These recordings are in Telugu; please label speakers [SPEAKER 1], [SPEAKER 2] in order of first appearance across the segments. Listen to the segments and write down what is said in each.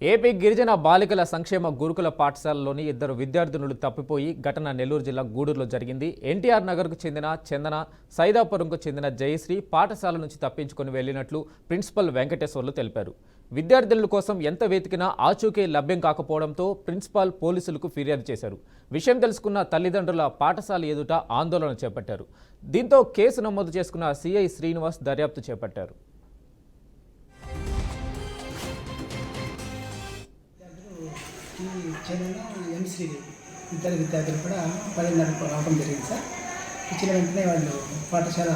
[SPEAKER 1] ఏపీ గిరిజన బాలికల సంక్షేమ గురుకుల పాఠశాలలోని ఇద్దరు విద్యార్థినులు తప్పిపోయి ఘటన నెల్లూరు జిల్లా గూడూరులో జరిగింది. ఎన్టీఆర్ నగర్కు చెందిన చందన, సైదాపురంకు చెందిన జయశ్రీ పాఠశాల నుంచి తప్పించుకొని వెళ్లినట్లు ప్రిన్సిపల్ వెంకటేశ్వర్లు తెలిపారు. విద్యార్థుల కోసం ఎంత వెతికినా ఆచూకీ లభ్యం కాకపోవడంతో ప్రిన్సిపాల్ పోలీసులకు ఫిర్యాదు చేశారు. విషయం తెలుసుకున్న తల్లిదండ్రుల పాఠశాల ఎదుట ఆందోళన చేపట్టారు. దీంతో కేసు నమోదు చేసుకున్న సిఐ శ్రీనివాస్ దర్యాప్తు చేపట్టారు.
[SPEAKER 2] చందన శ్రీదేవి ఇద్దరు విద్యార్థులు కూడా 10:30 రావడం జరిగింది సార్. ఇచ్చిన వెంటనే వాళ్ళు పాఠశాల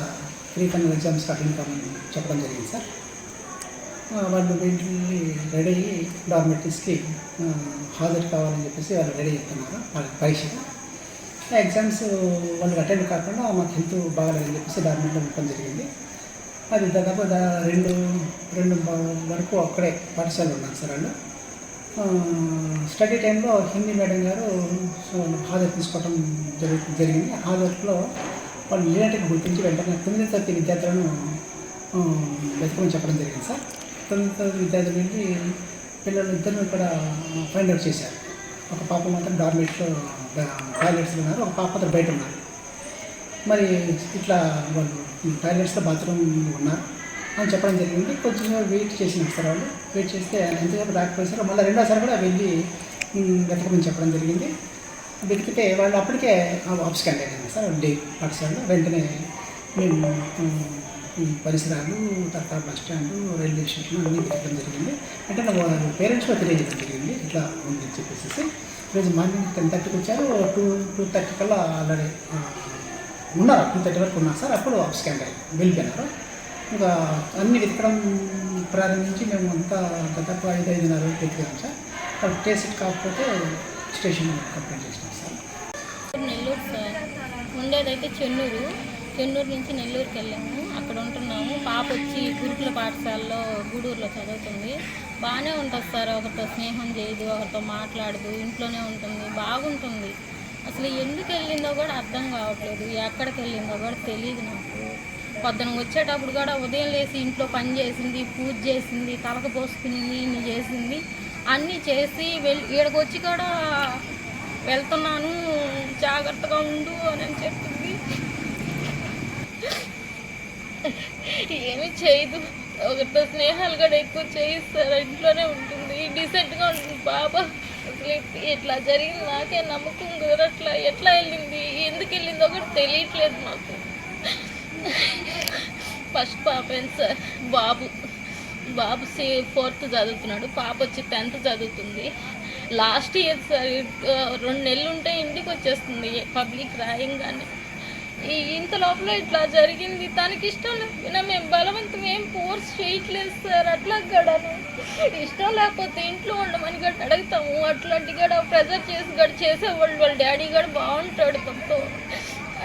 [SPEAKER 2] ప్రీ ఫైనల్ ఎగ్జామ్స్ అటెండ్ కావాలని చెప్పడం జరిగింది సార్. వాళ్ళు వెంటనే రెడీ అయ్యి డార్మెటరీస్కి హాజరు కావాలని చెప్పేసి వాళ్ళు రెడీ అవుతున్నారు వాళ్ళకి పరీక్షగా. ఎగ్జామ్స్ వాళ్ళకి అటెండ్ కాకుండా మాకు హెల్త్ బాగాలేదని చెప్పేసి డార్మెటరీలో ఉండడం జరిగింది. అది దాదాపు రెండు వరకు అక్కడే పాఠశాలలో ఉన్నారు సార్. వాళ్ళు స్టడీ టైంలో హిందీ మేడం గారు హాజరు తీసుకోవడం జరిగింది. హాజరులో వాళ్ళు లేనట్టుగా గుర్తించి వెంటనే 9వ తరగతి విద్యార్థులను వెతకమని చెప్పడం జరిగింది సార్. 9వ తరగతి విద్యార్థుల నుండి పిల్లలు ఇద్దరు కూడా ఫైండ్ అవుట్ చేశారు. ఒక పాప మాత్రం డార్మెట్లో టాయిలెట్స్లో ఉన్నారు, ఒక పాప మాత్రం బయట ఉన్నారు. మరి ఇట్లా వాళ్ళు టాయిలెట్స్లో బాత్రూమ్ ఉన్నారు అని చెప్పడం జరిగింది. కొంచెం వెయిట్ చేసినారు సార్. వాళ్ళు వెయిట్ చేస్తే ఎంతసేపు రాకపోయేసారు. మళ్ళీ రెండోసారి కూడా వెళ్ళి వెతకమని చెప్పడం జరిగింది. వెతికితే వాళ్ళు అప్పటికే అబ్స్కాండ్ అయ్యారు సార్ డే పాఠశాలలో. వెంటనే మేము ఈ పరిసరాలు, తర్వాత బస్ స్టాండ్, రైల్వే స్టేషన్ అన్నీ వెతకడం జరిగింది. అంటే వాళ్ళ పేరెంట్స్లో తెలియజేయడం జరిగింది ఇట్లా ఉందని చెప్పేసి. ఈరోజు మార్నింగ్ 10:30కి వచ్చారు. 2:30 కల్లా ఆల్రెడీ ఉన్నారు, 2:30 వరకు ఉన్నారు సార్. అప్పుడు అబ్స్కాండ్ అయ్యి వెళ్ళిపోయినారు. ఇంకా అన్ని వెతకడం ప్రారంభించి మేము అంతా దాదాపు 5:30 వరకు వెతికాం సార్. వాళ్ళు టేస్ట్ కాకపోతే స్టేషన్ కంప్లైంట్ చేసినాం సార్.
[SPEAKER 3] నెల్లూరు సార్ ఉండేదైతే చెన్నూరు నుంచి నెల్లూరుకి వెళ్ళాము. అక్కడ ఉంటున్నాము. పాప వచ్చి గురుకుల పాఠశాలలో గూడూరులో చదువుతుంది. బాగానే ఉంటుంది సార్. ఒకరితో స్నేహం చేయదు, ఒకరితో మాట్లాడదు, ఇంట్లోనే ఉంటుంది, బాగుంటుంది. అసలు ఎందుకు వెళ్ళిందో కూడా అర్థం కావట్లేదు, ఎక్కడికి వెళ్ళిందో కూడా తెలియదు నాకు. పొద్దున వచ్చేటప్పుడు కూడా ఉదయం లేచి ఇంట్లో పని చేసింది, పూజ చేసింది, తలకు పోసుకునింది, ఇన్ని చేసింది. అన్నీ చేసి ఈడకి వచ్చి కూడా వెళ్తున్నాను జాగ్రత్తగా ఉండు అని చెప్తుంది. ఏమీ చేయదు, ఒకరితో స్నేహాలు కూడా ఎక్కువ చేయిస్తారు, ఇంట్లోనే ఉంటుంది, డీసెంట్గా ఉంటుంది బాబా. అసలు ఇట్లా జరిగింది నాకే నమ్మకం కుదరట్లా. ఎట్లా వెళ్ళింది, ఎందుకు వెళ్ళిందో కూడా తెలియట్లేదు మాకు. ఫస్ట్ పాప సార్ బాబు 4th చదువుతున్నాడు, పాప వచ్చి 10th చదువుతుంది. లాస్ట్ ఇయర్ సార్ 2 నెలలు ఉంటే ఇంటికి వచ్చేస్తుంది పబ్లిక్ రాయంగానే. ఇంత లోపల ఇట్లా జరిగింది. తనకి ఇష్టం లేకపోయినా మేము బలవంతం ఏం ఫోర్స్ చేయట్లేదు సార్. అట్లా గడను ఇష్టం లేకపోతే ఇంట్లో ఉండమని గడ అడుగుతాము. అట్లాంటి గడ ప్రెజర్ చేసి గడ చేసేవాళ్ళు వాళ్ళ డాడీ కూడా బాగుంటాడు తప్ప.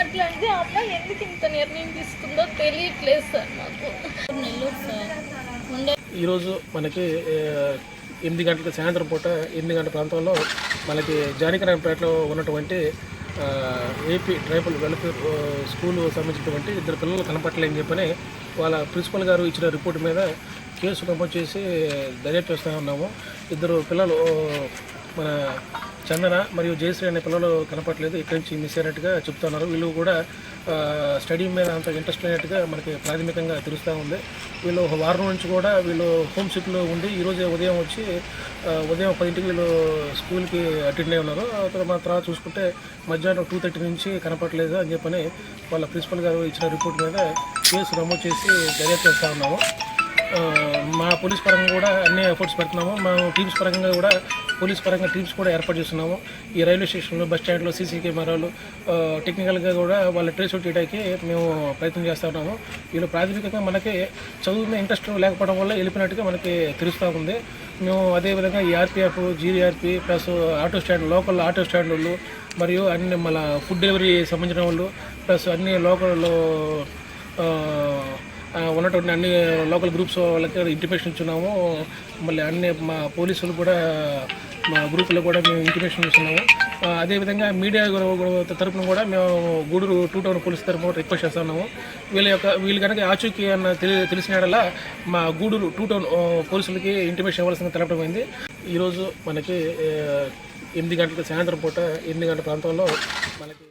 [SPEAKER 3] అట్లాంటిది అమ్మాయి ఎందుకు ఇంత నిర్ణయం తీసుకుందో తెలియట్లేదు సార్ మాకు. నెల్లూరు సార్ ఉండే
[SPEAKER 4] ఈరోజు మనకి 8 గంటలకు సాయంత్రం పూట 8 గంటల ప్రాంతంలో మనకి జానకిరాంపేటలో ఉన్నటువంటి ఏపీ ట్రైబల్ వెల్ఫేర్ స్కూల్ సంబంధించినటువంటి 2 పిల్లలు కనపట్టలేని చెప్పని వాళ్ళ ప్రిన్సిపల్ గారు ఇచ్చిన రిపోర్ట్ మీద కేసు నమోదు చేసి దర్యాప్తు చేస్తూ ఉన్నాము. 2 పిల్లలు మన చందన మరియు జయశ్రీ అనే పిల్లలు కనపట్లేదు, ఇక్కడి నుంచి మిస్ అయినట్టుగా చెప్తున్నారు. వీళ్ళు కూడా స్టడీ మీద అంత ఇంట్రెస్ట్ లేనట్టుగా మనకి ప్రాథమికంగా తెలుస్తూ ఉంది. వీళ్ళు 1 వారం నుంచి కూడా వీళ్ళు హోమ్ సిక్లో ఉండి ఈరోజు ఉదయం వచ్చి ఉదయం 10ంటికి వీళ్ళు స్కూల్కి అటెండ్ అయి ఉన్నారు. తర్వాత చూసుకుంటే మధ్యాహ్నం 2:30 నుంచి కనపట్లేదు అని చెప్పని వాళ్ళ ప్రిన్సిపల్ గారు ఇచ్చిన రిపోర్ట్ మీద కేసు నమోదు చేసి దర్యాప్తు చేస్తూ ఉన్నాము. మా పోలీస్ పరంగా కూడా అన్ని ఎఫర్ట్స్ పెడుతున్నాము. మేము టీమ్స్ పరంగా కూడా పోలీస్ పరంగా టీమ్స్ కూడా ఏర్పాటు చేస్తున్నాము. ఈ రైల్వే స్టేషన్లో, బస్ స్టాండ్లో సీసీ కెమెరాలు టెక్నికల్గా కూడా వాళ్ళ ట్రేస్ అవుట్ చేయడానికి మేము ప్రయత్నం చేస్తూ ఉన్నాము. వీళ్ళు ప్రాథమికంగా మనకి చదువు మీద ఇంట్రెస్ట్ లేకపోవడం వల్ల వెళ్ళిపోయినట్టుగా మనకి తెలుస్తూ ఉంది. మేము అదేవిధంగా ఈ RPF, GRP plus local auto stand వాళ్ళు మరియు అన్ని మళ్ళీ ఫుడ్ డెలివరీ సంబంధించిన వాళ్ళు ప్లస్ అన్ని లోకల్లో ఉన్నటువంటి అన్ని లోకల్ గ్రూప్స్ వాళ్ళకి ఇంటిమేషన్ ఇచ్చున్నాము. మళ్ళీ అన్ని మా పోలీసులు కూడా మా గ్రూపులో కూడా మేము ఇంటిమేషన్ ఇస్తున్నాము. అదేవిధంగా మీడియా తరఫున కూడా మేము గూడూరు 2 టౌన్ పోలీస్ తరఫున రిక్వెస్ట్ చేస్తున్నాము. వీళ్ళు కనుక ఆచూకీ అన్న తెలిసిన మా గూడూరు 2 టౌన్ పోలీసులకి ఇంటిమేషన్ ఇవ్వాల్సింది తెలపడం అయింది. ఈరోజు మనకి 8 గంటలకు సాయంత్రం పూట 8 గంటల ప్రాంతంలో మనకి